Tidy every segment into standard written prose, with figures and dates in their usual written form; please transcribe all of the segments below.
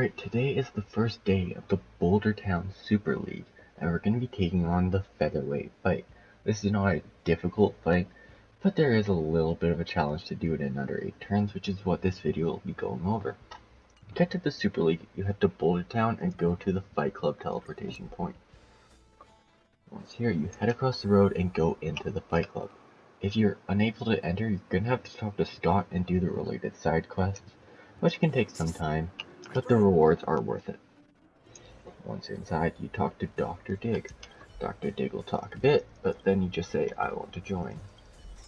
Alright, today is the first day of the Boulder Town Super League, and we're going to be taking on the Featherweight fight. This is not a difficult fight, but there is a little bit of a challenge to do it in under 8 turns, which is what this video will be going over. To get to the Super League, you head to Boulder Town and go to the Fight Club teleportation point. Once here, you head across the road and go into the Fight Club. If you're unable to enter, you're going to have to talk to Scott and do the related side quests, which can take some time, but the rewards are worth it. Once inside, you talk to Dr. Dig. Dr. Dig will talk a bit, but then you just say, I want to join.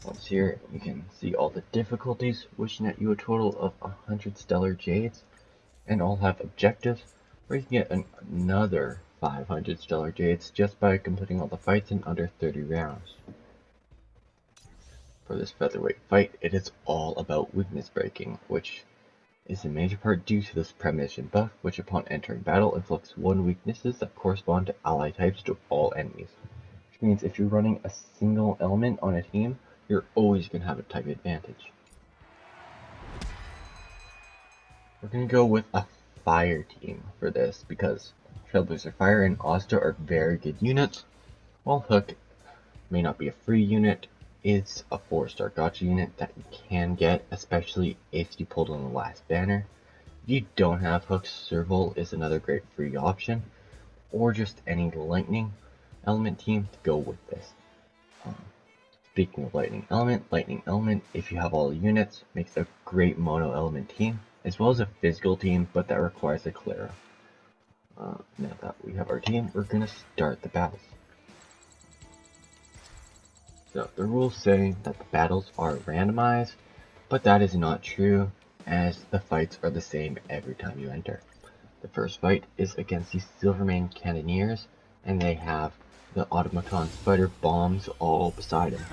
Once here, you can see all the difficulties, which net you a total of 100 stellar jades, and all have objectives, where you can get another 500 stellar jades just by completing all the fights in under 30 rounds. For this featherweight fight, it is all about weakness breaking, which is in major part due to this premonition buff, which upon entering battle inflicts 1 weaknesses that correspond to ally types to all enemies. Which means if you're running a single element on a team, you're always going to have a type advantage. We're going to go with a fire team for this, because Trailblazer Fire and Ozta are very good units, while Hook may not be a free unit. It's a 4-star gacha unit that you can get, especially if you pulled on the last banner. If you don't have Hook's, Serval is another great free option, or just any lightning element team to go with this. Speaking of lightning element, if you have all the units, makes a great mono element team, as well as a physical team, but that requires a Clara. Now that we have our team, we're going to start the battles. So the rules say that the battles are randomized, but that is not true, as the fights are the same every time you enter. The first fight is against the Silvermane Cannoneers, and they have the Automaton Spider bombs all beside them,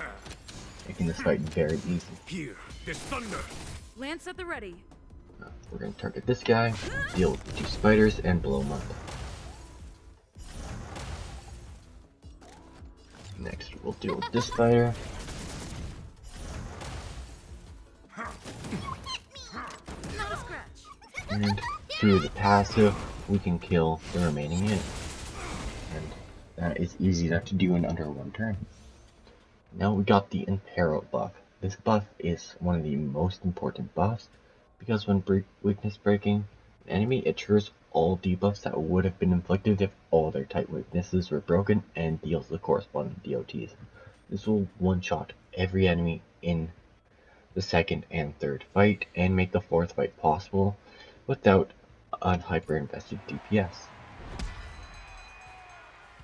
making this fight very easy. Here, there's thunder. Lance at the ready. We're going to target this guy, deal with the 2 spiders, and blow him up. Next, we'll deal with this spider. Not a scratch. And through the passive, we can kill the remaining unit. And that is easy enough to do in under 1 turn. Now we got the Impero buff. This buff is one of the most important buffs, because when weakness breaking an enemy, it triggers all debuffs that would have been inflicted if all their type weaknesses were broken, and deals the corresponding DOTs. This will one-shot every enemy in the 2nd and 3rd fight, and make the 4th fight possible without a hyper-invested DPS.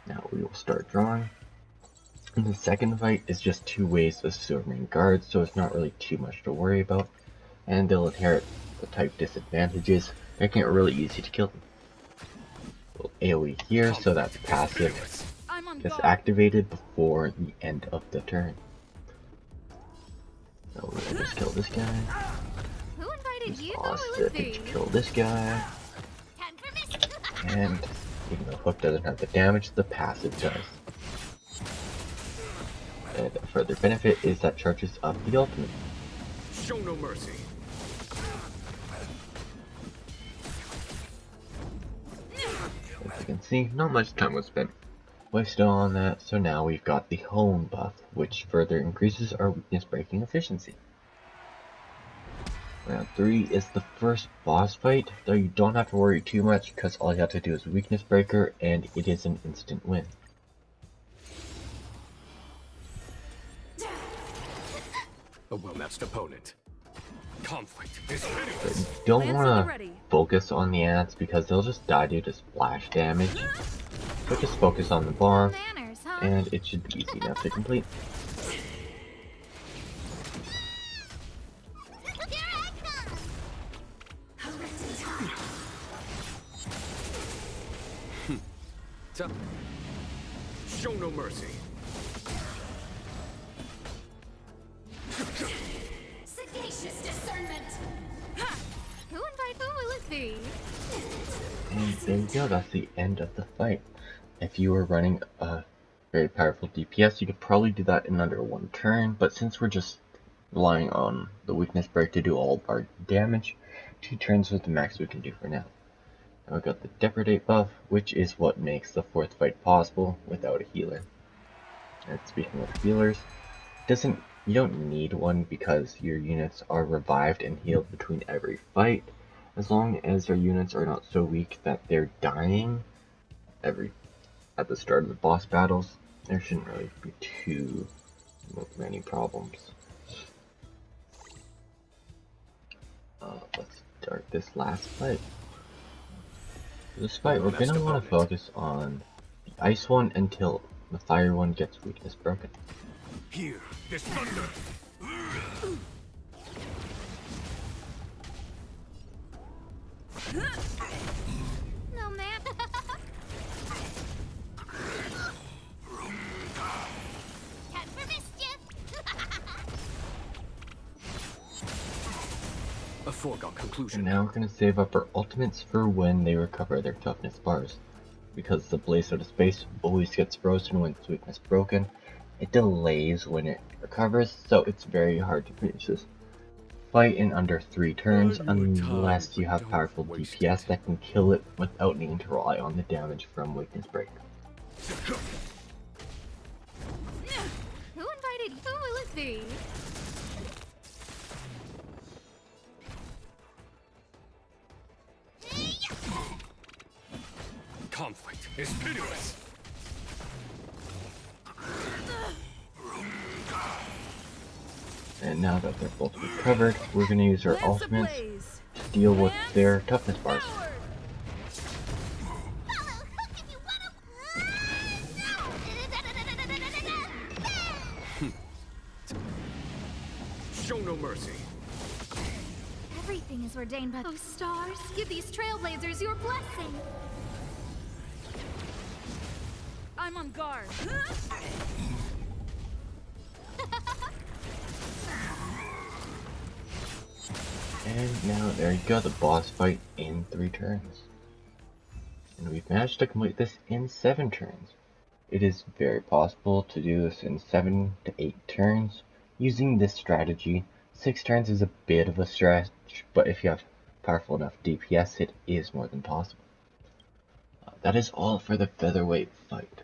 Now we will start drawing. And the 2nd fight is just 2 waves of Silvermane guards, so it's not really too much to worry about, and they'll inherit the type disadvantages, making it really easy to kill them. We'll AoE here so that the passive gets activated before the end of the turn. So we're gonna just kill this guy. Who invited you? Ozta to kill this guy. And even though Hook doesn't have the damage, the passive does. And a further benefit is that charges up the ultimate. Show no mercy. As you can see, not much time was spent wasted on that, so now we've got the home buff, which further increases our weakness breaking efficiency. Round 3 is the first boss fight, though you don't have to worry too much, because all you have to do is weakness breaker, and it is an instant win. A well-matched opponent. Conflict is But you don't want to focus on the ants, because they'll just die due to splash damage. So just focus on the bar, and it should be easy enough to complete. Show no mercy. Sagacious discernment. Who invited who will it be? And there you go, that's the end of the fight. If you were running a very powerful DPS, you could probably do that in under 1 turn, but since we're just relying on the weakness break to do all of our damage, 2 turns is the max we can do for now. Now we got the Depredate buff, which is what makes the fourth fight possible without a healer. And speaking of healers, you don't need one because your units are revived and healed between every fight, as long as your units are not so weak that they're dying at the start of the boss battles. There shouldn't really be too many problems. Let's start this last fight. For this fight, we're going to want to focus on the ice one until the fire one gets weakness broken. Here, this thunder! No, man. Time for mischief. A foregone conclusion. And now we're going to save up our ultimates for when they recover their toughness bars. Because the Blaze Out of Space always gets frozen when its weakness broken, it delays when it recovers, so it's very hard to finish this fight in under 3 turns unless you have powerful DPS that can kill it without needing to rely on the damage from weakness break. Who invited you? Who will it be? Conflict is pitiless! And now that they're both recovered, we're going to use our ultimates to deal with their toughness bars. Show no mercy. Everything is ordained by those stars. Give these trailblazers your blessing. I'm on guard. And now there you go, the boss fight in 3 turns. And we've managed to complete this in 7 turns. It is very possible to do this in 7 to 8 turns. Using this strategy, 6 turns is a bit of a stretch, but if you have powerful enough DPS, it is more than possible. That is all for the Featherweight fight.